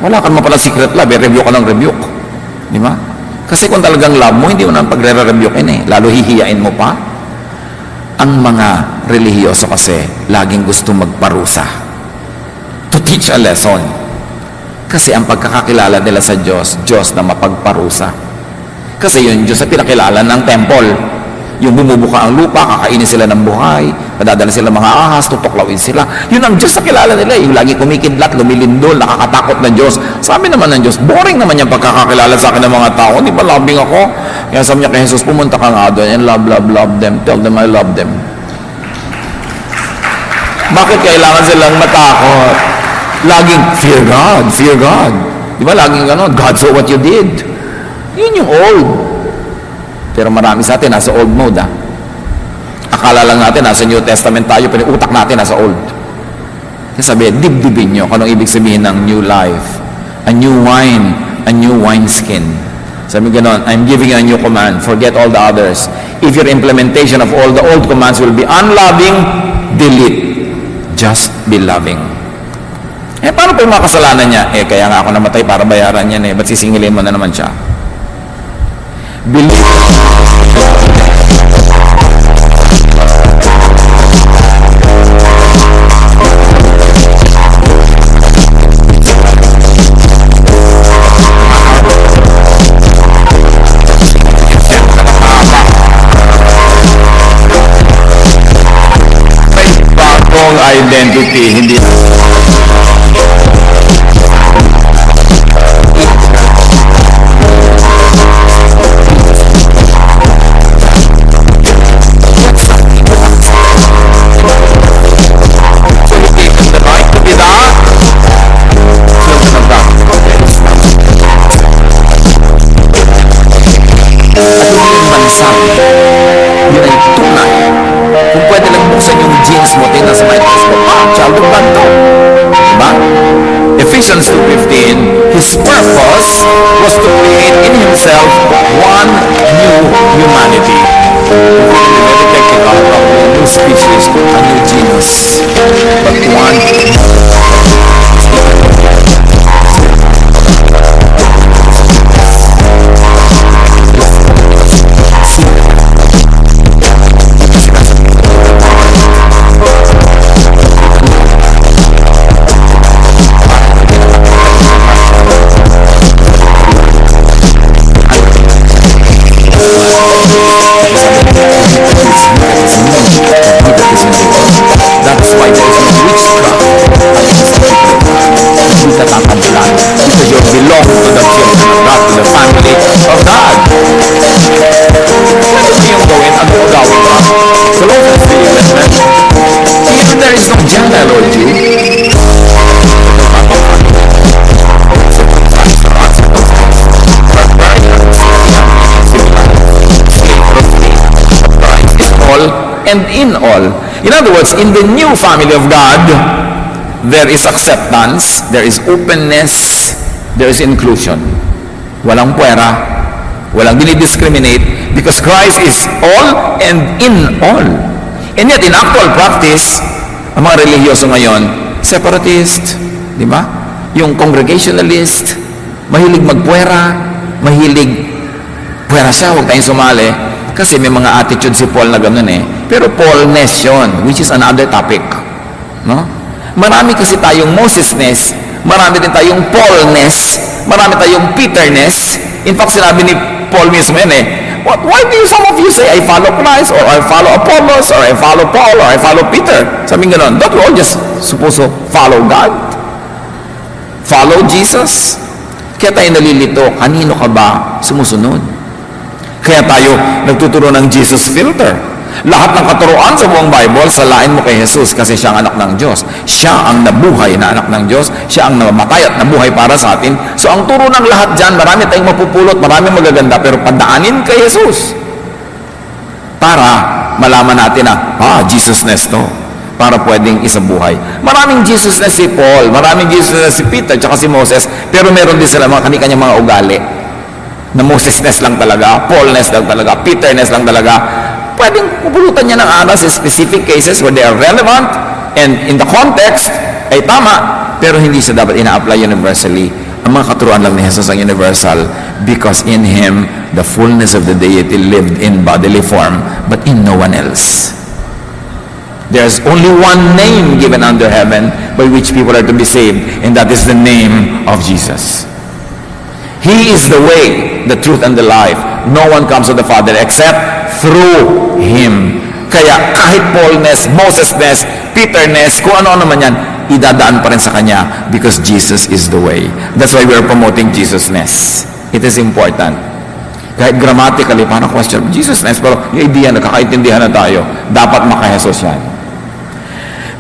S1: Wala ka naman pala secret love, rebuke ka ng rebuke. Di ba? Kasi kung talagang love mo, hindi mo na pagre-rebukein eh. Lalo hihiyain mo pa. Ang mga relihiyoso kasi, laging gusto magparusa. To teach a lesson. Kasi ang pagkakakilala nila sa Diyos, Diyos na mapagparusa. Kasi yun, Diyos na pinakilala ng temple. Yung bumubuka ang lupa, kakainin sila ng buhay, nadadala sila mga ahas, tutuklawin sila. Yun ang Diyos na kilala nila. Yung lagi kumikidlat, lumilindol, nakakatakot na Diyos. Sabi naman ng Diyos, boring naman yung pagkakakilala sa akin ng mga tao. Di ba loving ako? Kaya sabi niya kay Jesus, pumunta ka nga doon and love them. Tell them I love them. Bakit kailangan silang matakot? Laging, fear God, fear God. Di ba laging gano'n? God saw what you did. Yun yung old. Pero marami sa atin nasa old mode. Akala lang natin nasa New Testament tayo, pero utak natin nasa old. Kasi sabi, dibdibin nyo kung anong ibig sabihin ng new life. A new wine, a new wineskin. Sabi ganon, I'm giving you a new command. Forget all the others. If your implementation of all the old commands will be unloving, delete. Just be loving. Paano pa yung mga kasalanan niya? Kaya nga ako namatay para bayaran yan ba't sisingilin mo na naman siya? Believe. Identity, hindi yun ay tunay. Kung pwede lang buksan yung jeans mo, tingnan sa may taas mo, child of God to. Diba? Ephesians 2:15, His purpose was to create in Himself one new humanity. If you can very technical, a new species, a new genus. But one that's why there is no witchcraft against the people of God. Hindi ka tatanggilan because you belong to the children of God, to the family of God. Pwede mo yung gawin, ano mo gawin ka? Colossians 3:11, even there is no gender or Jew, and in all. In other words, in the new family of God, there is acceptance, there is openness, there is inclusion. Walang puwera, walang dinidiscriminate, because Christ is all and in all. And yet, in actual practice, ang mga relihiyoso ngayon, separatist, di ba? Yung congregationalist, mahilig magpuwera, mahilig puwera siya, huwag tayong sumali. Kasi may mga attitude si Paul na gano'n Pero Paulness yun, which is another topic. No? Marami kasi tayong Mosesness, marami din tayong Paulness, marami tayong Peterness. In fact, sinabi ni Paul mismo yan Why do some of you say, I follow Christ, or I follow Apollos, or I follow Paul, or I follow Peter? Sabi nga nun, don't we all just supposed to follow God? Follow Jesus? Kaya tayo nalilito, kanino ka ba sumusunod? Kaya tayo nagtuturo ng Jesus filter. Lahat ng katuruan sa buong Bible, salain mo kay Jesus kasi siya ang anak ng Diyos. Siya ang nabuhay na anak ng Diyos. Siya ang namatay at nabuhay para sa atin. So ang turo ng lahat dyan, marami tayong mapupulot, marami magaganda, pero padaanin kay Jesus. Para malaman natin na, Jesusness to. Para pwedeng isabuhay. Maraming Jesusness si Paul, maraming Jesusness si Peter, tsaka si Moses, pero meron din sila mga kanya mga ugali. Na Mosesness lang talaga, Paulness lang talaga, Peterness lang talaga. Pwedeng pupulutan niya ng aral sa specific cases where they are relevant and in the context ay tama, pero hindi siya dapat ina-apply universally. Ang mga katuruan lang ni Jesus ang universal because in Him, the fullness of the deity lived in bodily form, but in no one else. There's only one name given under heaven by which people are to be saved, and that is the name of Jesus. He is the way, the truth, and the life. No one comes to the Father except through Him. Kaya kahit Paulness, Mosesness, Peterness, kung ano naman yan, idadaan pa rin sa Kanya because Jesus is the way. That's why we are promoting Jesusness. It is important. Kahit grammatically, paano question? Jesusness, pero yung idea, nakakaintindihan na tayo. Dapat maka-Jesus yan.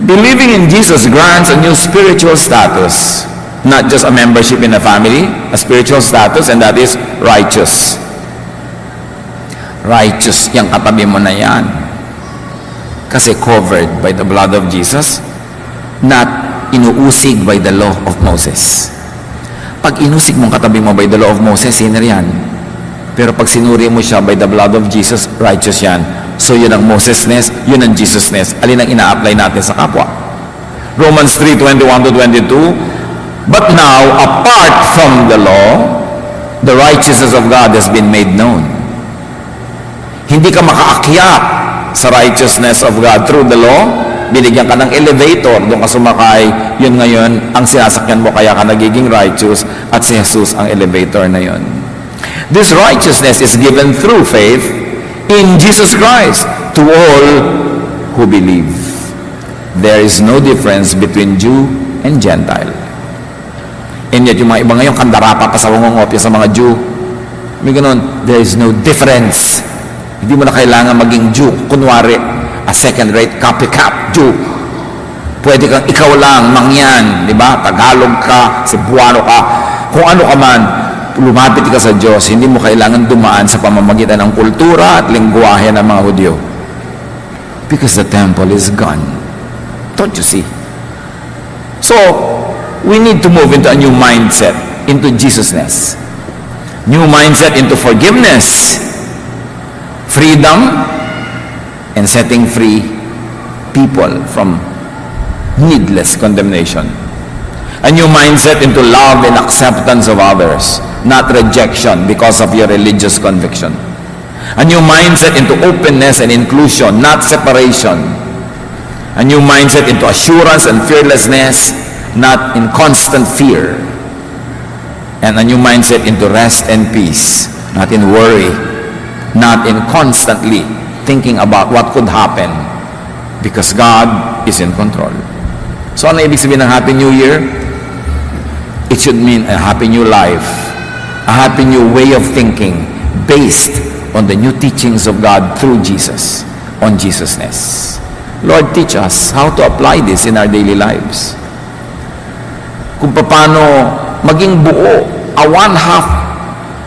S1: Believing in Jesus grants a new spiritual status. Not just a membership in a family, a spiritual status, and that is righteous. Righteous, yung katabi mo na yan. Kasi covered by the blood of Jesus, not inuusig by the law of Moses. Pag inusig mong katabi mo by the law of Moses, sinner yan. Pero pag sinuri mo siya by the blood of Jesus, righteous yan. So yun ang Mosesness, yun ang Jesusness. Alin ang ina-apply natin sa kapwa? Romans 3:21-22, but now, apart from the law, the righteousness of God has been made known. Hindi ka makaakyat sa righteousness of God through the law. Binigyan ka ng elevator, doon ka sumakay, yun ngayon, ang sinasakyan mo, kaya ka nagiging righteous, at si Jesus ang elevator na yun. This righteousness is given through faith in Jesus Christ to all who believe. There is no difference between Jew and Gentile. And yet, yung mga iba ngayon, kandarapa pa sa ngongopya sa mga Jew. May ganun, there is no difference. Hindi mo na kailangan maging Jew. Kunwari, a second-rate copycat Jew. Pwede kang ikaw lang, mangyan, di ba? Tagalog ka, Cebuano ka, kung ano ka man, lumapit ka sa Diyos. Hindi mo kailangan dumaan sa pamamagitan ng kultura at lingwahe ng mga Hudyo. Because the temple is gone. Don't you see? So, we need to move into a new mindset, into Jesusness. New mindset into forgiveness, freedom, and setting free people from needless condemnation. A new mindset into love and acceptance of others, not rejection because of your religious conviction. A new mindset into openness and inclusion, not separation. A new mindset into assurance and fearlessness, not in constant fear. And a new mindset into rest and peace, not in worry, not in constantly thinking about what could happen, because God is in control. So ano ibig sabihin ng Happy New Year? It should mean a happy new life, a happy new way of thinking based on the new teachings of God through Jesus, on Jesusness. Lord, teach us how to apply this in our daily lives. Kung paano maging buo, a one-half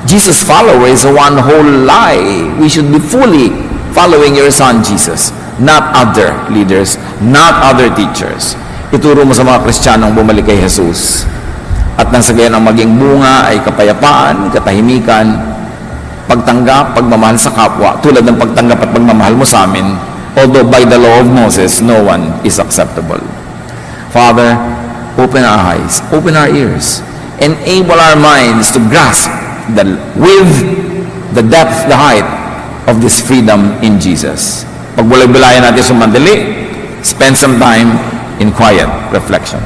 S1: Jesus follower is a one whole lie. We should be fully following your Son Jesus, not other leaders, not other teachers. Ituro mo sa mga Kristiyanong bumalik kay Jesus. At nang sa gayon ang maging bunga ay kapayapaan, katahimikan, pagtanggap, pagmamahal sa kapwa, tulad ng pagtanggap at pagmamahal mo sa amin, although by the law of Moses, no one is acceptable. Father, open our eyes, open our ears, enable our minds to grasp the width, the depth, the height of this freedom in Jesus. Pagbulag-bulayan natin sa mandali, spend some time in quiet reflection.